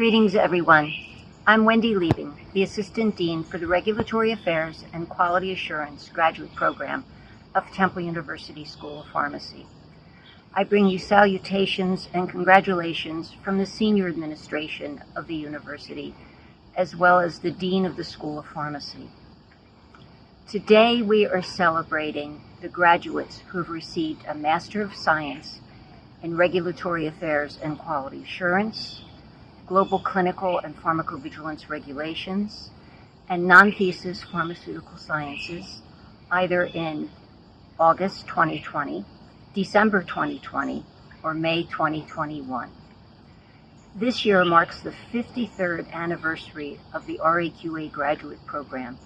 Greetings, everyone. I'm Wendy Liebing, the Assistant Dean for the Regulatory Affairs and Quality Assurance Graduate Program of Temple University School of Pharmacy. I bring you salutations and congratulations from the senior administration of the university, as well as the Dean of the School of Pharmacy. Today, we are celebrating the graduates who have received a Master of Science in Regulatory Affairs and Quality Assurance, Global Clinical and Pharmacovigilance Regulations, and non-thesis Pharmaceutical Sciences, either in August 2020, December 2020, or May 2021. This year marks the 53rd anniversary of the RAQA graduate program,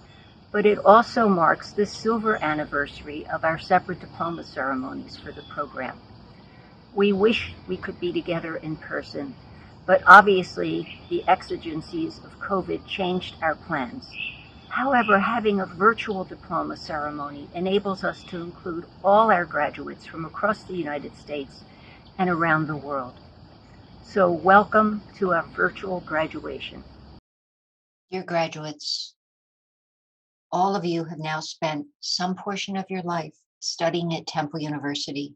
but it also marks the silver anniversary of our separate diploma ceremonies for the program. We wish we could be together in person, but obviously the exigencies of COVID changed our plans. However, having a virtual diploma ceremony enables us to include all our graduates from across the United States and around the world. So welcome to our virtual graduation. Dear graduates, all of you have now spent some portion of your life studying at Temple University.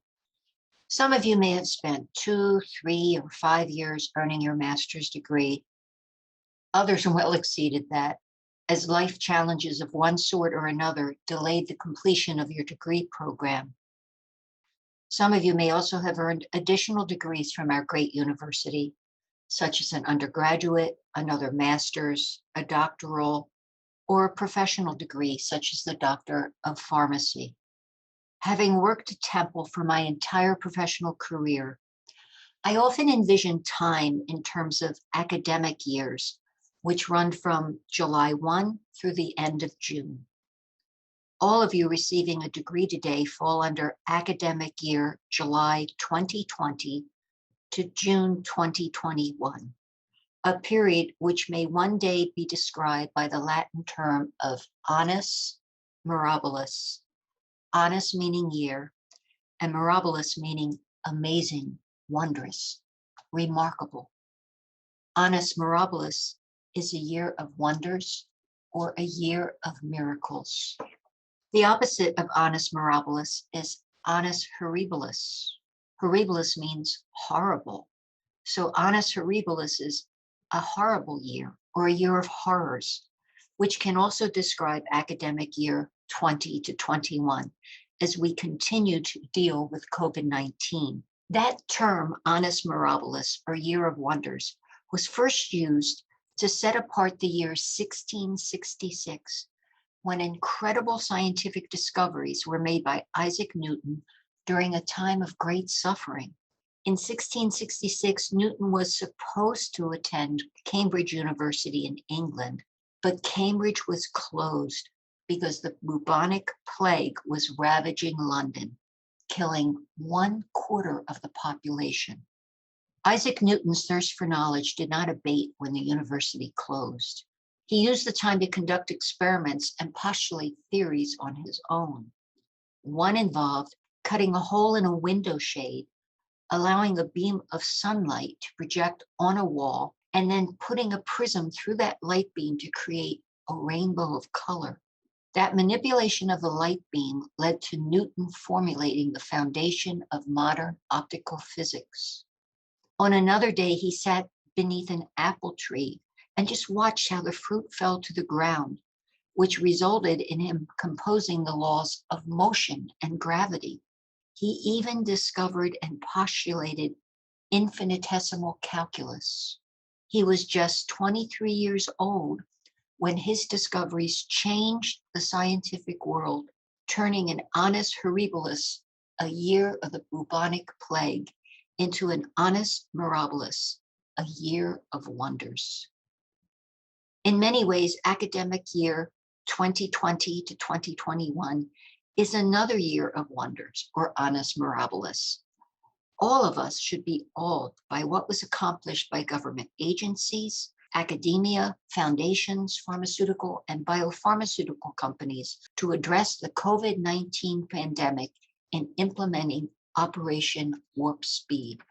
Some of you may have spent 2, 3, or 5 years earning your master's degree. Others well exceeded that, as life challenges of one sort or another delayed the completion of your degree program. Some of you may also have earned additional degrees from our great university, such as an undergraduate, another master's, a doctoral, or a professional degree, such as the Doctor of Pharmacy. Having worked at Temple for my entire professional career, I often envision time in terms of academic years, which run from July 1 through the end of June. All of you receiving a degree today fall under academic year July 2020 to June 2021, a period which may one day be described by the Latin term of annus mirabilis, annus meaning year, and mirabilis meaning amazing, wondrous, remarkable. Annus mirabilis is a year of wonders or a year of miracles. The opposite of annus mirabilis is annus horribilis. Horribilis means horrible. So annus horribilis is a horrible year or a year of horrors, which can also describe academic year 20 to 21 as we continue to deal with COVID-19. That term, annus mirabilis, or year of wonders, was first used to set apart the year 1666, when incredible scientific discoveries were made by Isaac Newton during a time of great suffering. In 1666, Newton was supposed to attend Cambridge University in England, but Cambridge was closed because the bubonic plague was ravaging London, killing 1/4 of the population. Isaac Newton's thirst for knowledge did not abate when the university closed. He used the time to conduct experiments and postulate theories on his own. One involved cutting a hole in a window shade, allowing a beam of sunlight to project on a wall, and then putting a prism through that light beam to create a rainbow of color. That manipulation of the light beam led to Newton formulating the foundation of modern optical physics. On another day, he sat beneath an apple tree and just watched how the fruit fell to the ground, which resulted in him composing the laws of motion and gravity. He even discovered and postulated infinitesimal calculus. He was just 23 years old when his discoveries changed the scientific world, turning an annus horribilis, a year of the bubonic plague, into an annus mirabilis, a year of wonders. In many ways, academic year 2020 to 2021 is another year of wonders, or annus mirabilis. All of us should be awed by what was accomplished by government agencies, academia, foundations, pharmaceutical and biopharmaceutical companies to address the COVID-19 pandemic in implementing Operation Warp Speed.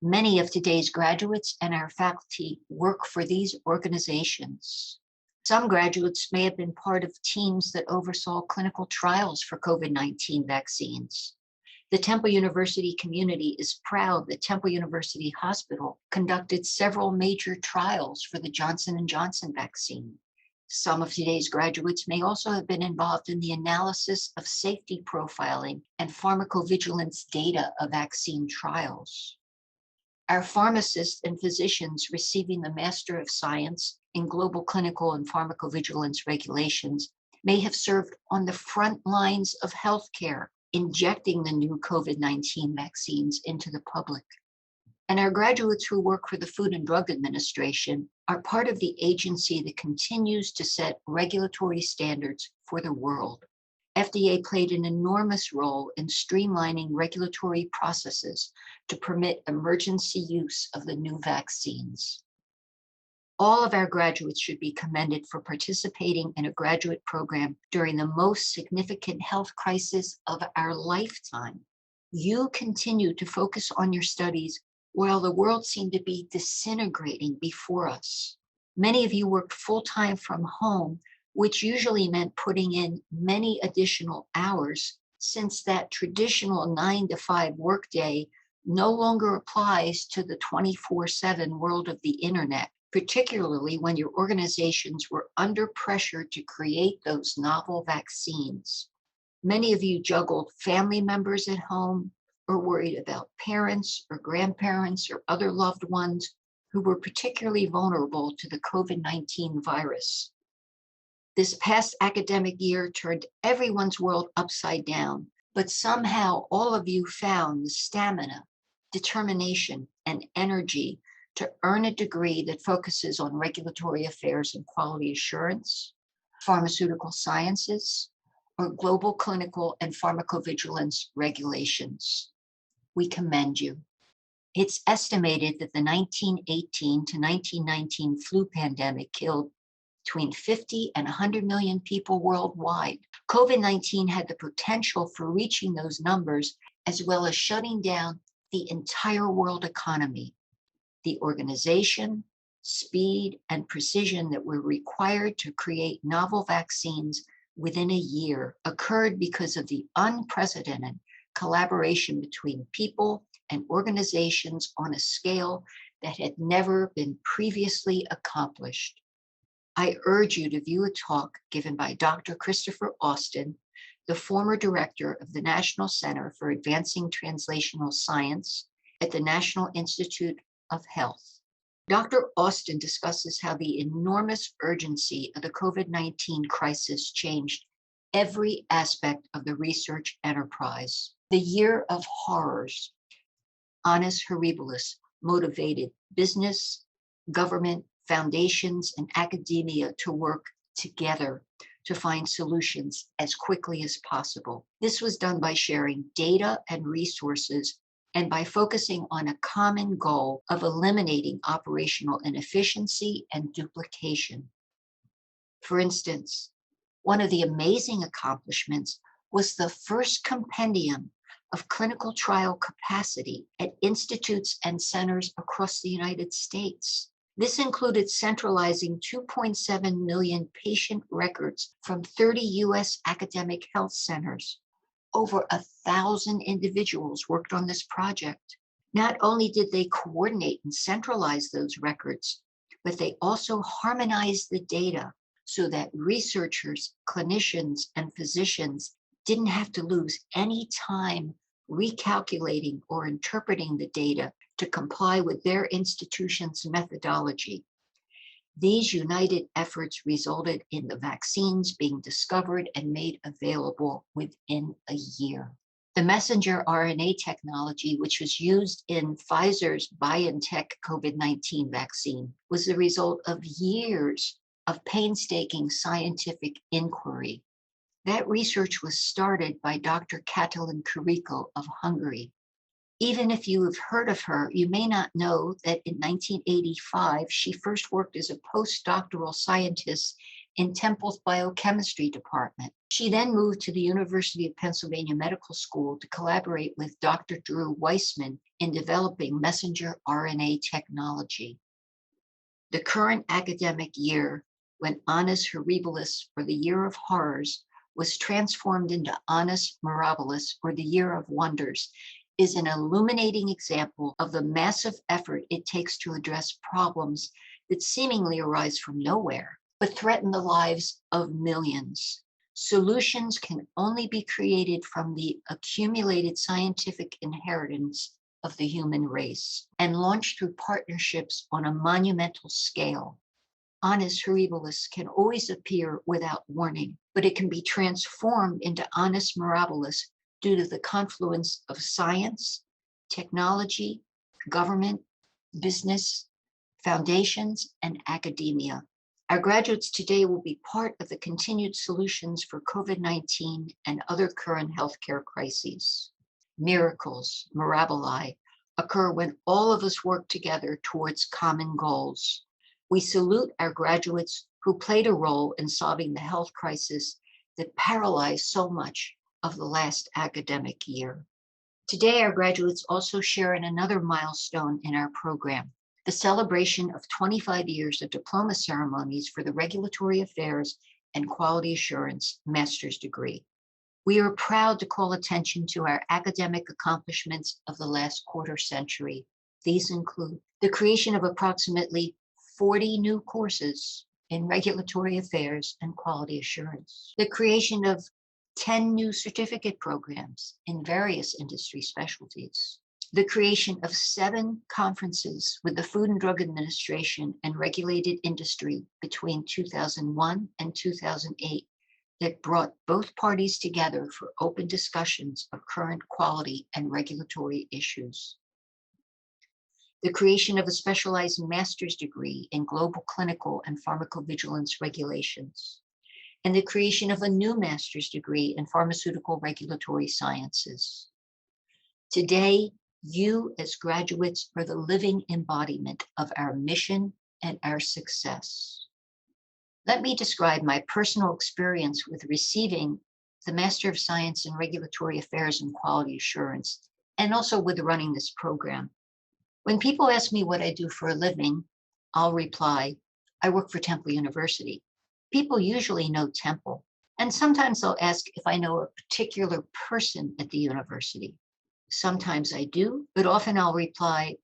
Many of today's graduates and our faculty work for these organizations. Some graduates may have been part of teams that oversaw clinical trials for COVID-19 vaccines. The Temple University community is proud that Temple University Hospital conducted several major trials for the Johnson & Johnson vaccine. Some of today's graduates may also have been involved in the analysis of safety profiling and pharmacovigilance data of vaccine trials. Our pharmacists and physicians receiving the Master of Science in Global Clinical and Pharmacovigilance Regulations may have served on the front lines of healthcare, injecting the new COVID-19 vaccines into the public. And our graduates who work for the Food and Drug Administration are part of the agency that continues to set regulatory standards for the world. FDA played an enormous role in streamlining regulatory processes to permit emergency use of the new vaccines. All of our graduates should be commended for participating in a graduate program during the most significant health crisis of our lifetime. You continue to focus on your studies while the world seemed to be disintegrating before us. Many of you worked full-time from home, which usually meant putting in many additional hours, since that traditional 9-to-5 workday no longer applies to the 24/7 world of the internet, particularly when your organizations were under pressure to create those novel vaccines. Many of you juggled family members at home or worried about parents or grandparents or other loved ones who were particularly vulnerable to the COVID-19 virus. This past academic year turned everyone's world upside down, but somehow all of you found the stamina, determination, and energy to earn a degree that focuses on regulatory affairs and quality assurance, pharmaceutical sciences, or global clinical and pharmacovigilance regulations. We commend you. It's estimated that the 1918 to 1919 flu pandemic killed between 50 and 100 million people worldwide. COVID-19 had the potential for reaching those numbers, as well as shutting down the entire world economy. The organization, speed, and precision that were required to create novel vaccines within a year occurred because of the unprecedented collaboration between people and organizations on a scale that had never been previously accomplished. I urge you to view a talk given by Dr. Christopher Austin, the former director of the National Center for Advancing Translational Science at the National Institute of Health. Dr. Austin discusses how the enormous urgency of the COVID-19 crisis changed every aspect of the research enterprise. The year of horrors, annus horribilis, motivated business, government, foundations, and academia to work together to find solutions as quickly as possible. This was done by sharing data and resources and by focusing on a common goal of eliminating operational inefficiency and duplication. For instance, one of the amazing accomplishments was the first compendium of clinical trial capacity at institutes and centers across the United States. This included centralizing 2.7 million patient records from 30 US academic health centers. Over 1,000 individuals worked on this project. Not only did they coordinate and centralize those records, but they also harmonized the data so that researchers, clinicians, and physicians didn't have to lose any time recalculating or interpreting the data to comply with their institution's methodology. These united efforts resulted in the vaccines being discovered and made available within a year. The messenger RNA technology, which was used in Pfizer's BioNTech COVID-19 vaccine, was the result of years of painstaking scientific inquiry. That research was started by Dr. Katalin Karikó of Hungary. Even if you have heard of her, you may not know that in 1985, she first worked as a postdoctoral scientist in Temple's biochemistry department. She then moved to the University of Pennsylvania Medical School to collaborate with Dr. Drew Weissman in developing messenger RNA technology. The current academic year, when Annus Horribilis, or the Year of Horrors, was transformed into Annus Mirabilis, or the Year of Wonders, is an illuminating example of the massive effort it takes to address problems that seemingly arise from nowhere, but threaten the lives of millions. Solutions can only be created from the accumulated scientific inheritance of the human race and launched through partnerships on a monumental scale. Annus Horribilis can always appear without warning, but it can be transformed into Annus Mirabilis due to the confluence of science, technology, government, business, foundations, and academia. Our graduates today will be part of the continued solutions for COVID-19 and other current healthcare crises. Miracles, mirabili, occur when all of us work together towards common goals. We salute our graduates who played a role in solving the health crisis that paralyzed so much of the last academic year. Today, our graduates also share in another milestone in our program, the celebration of 25 years of diploma ceremonies for the Regulatory Affairs and Quality Assurance master's degree. We are proud to call attention to our academic accomplishments of the last quarter century. These include the creation of approximately 40 new courses in regulatory affairs and quality assurance, the creation of 10 new certificate programs in various industry specialties, the creation of 7 conferences with the Food and Drug Administration and regulated industry between 2001 and 2008 that brought both parties together for open discussions of current quality and regulatory issues, the creation of a specialized master's degree in global clinical and pharmacovigilance regulations, and the creation of a new master's degree in pharmaceutical regulatory sciences. Today, you as graduates are the living embodiment of our mission and our success. Let me describe my personal experience with receiving the Master of Science in Regulatory Affairs and Quality Assurance, and also with running this program. When people ask me what I do for a living, I'll reply, I work for Temple University. People usually know Temple, and sometimes they'll ask if I know a particular person at the university. Sometimes I do, but often I'll reply,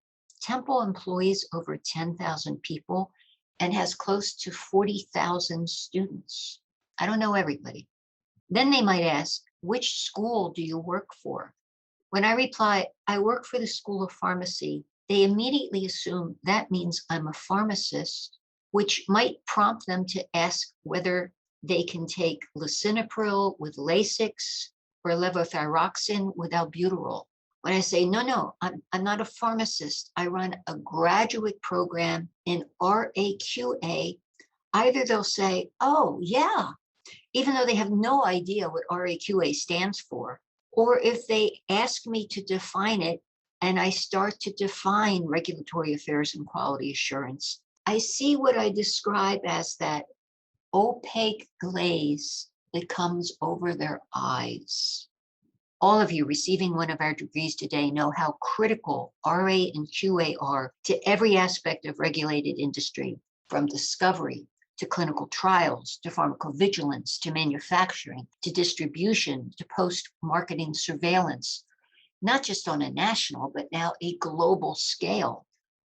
Temple employs over 10,000 people and has close to 40,000 students. I don't know everybody. Then they might ask, which school do you work for? When I reply, I work for the School of Pharmacy, they immediately assume that means I'm a pharmacist, which might prompt them to ask whether they can take lisinopril with Lasix or levothyroxine with albuterol. When I say, no, I'm not a pharmacist. I run a graduate program in RAQA. Either they'll say, oh, yeah, even though they have no idea what RAQA stands for, or if they ask me to define it and I start to define regulatory affairs and quality assurance, I see what I describe as that opaque glaze that comes over their eyes. All of you receiving one of our degrees today know how critical RA and QA are to every aspect of regulated industry, from discovery to clinical trials, to pharmacovigilance, to manufacturing, to distribution, to post-marketing surveillance, not just on a national, but now a global scale.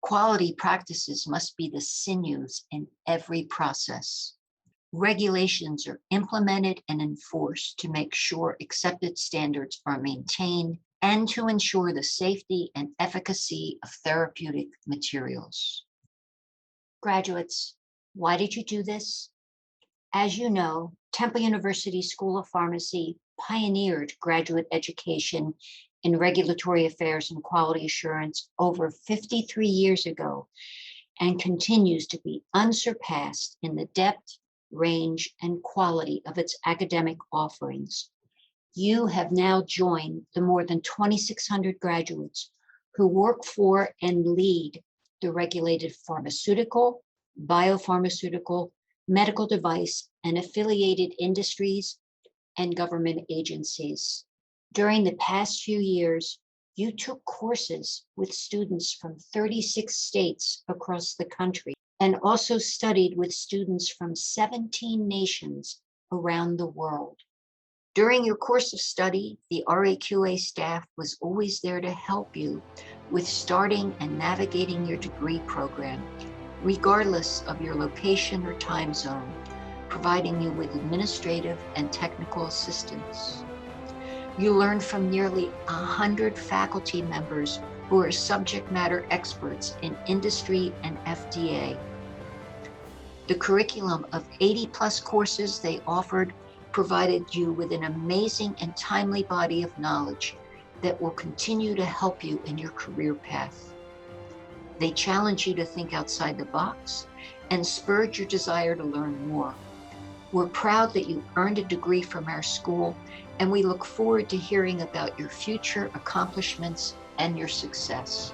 Quality practices must be the sinews in every process. Regulations are implemented and enforced to make sure accepted standards are maintained and to ensure the safety and efficacy of therapeutic materials. Graduates, why did you do this? As you know, Temple University School of Pharmacy pioneered graduate education in regulatory affairs and quality assurance over 53 years ago and continues to be unsurpassed in the depth, range, and quality of its academic offerings. You have now joined the more than 2,600 graduates who work for and lead the regulated pharmaceutical, biopharmaceutical, medical device, and affiliated industries and government agencies. During the past few years, you took courses with students from 36 states across the country and also studied with students from 17 nations around the world. During your course of study, the RAQA staff was always there to help you with starting and navigating your degree program, regardless of your location or time zone, providing you with administrative and technical assistance. You learn from nearly 100 faculty members who are subject matter experts in industry and FDA. The curriculum of 80+ courses they offered provided you with an amazing and timely body of knowledge that will continue to help you in your career path. They challenge you to think outside the box and spurred your desire to learn more. We're proud that you earned a degree from our school, and we look forward to hearing about your future accomplishments and your success.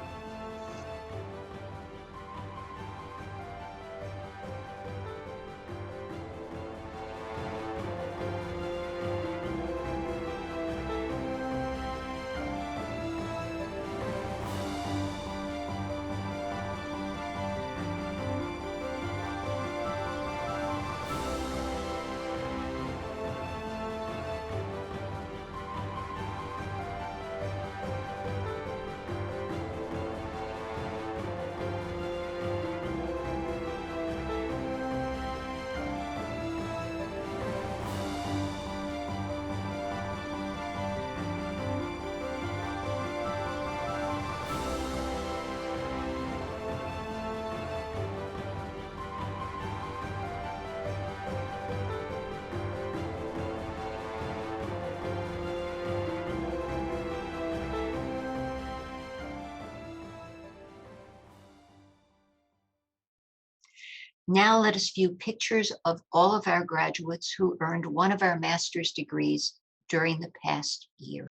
Now let us view pictures of all of our graduates who earned one of our master's degrees during the past year.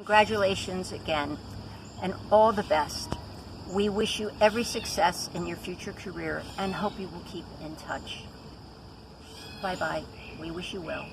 Congratulations again, and all the best. We wish you every success in your future career and hope you will keep in touch. Bye-bye. We wish you well.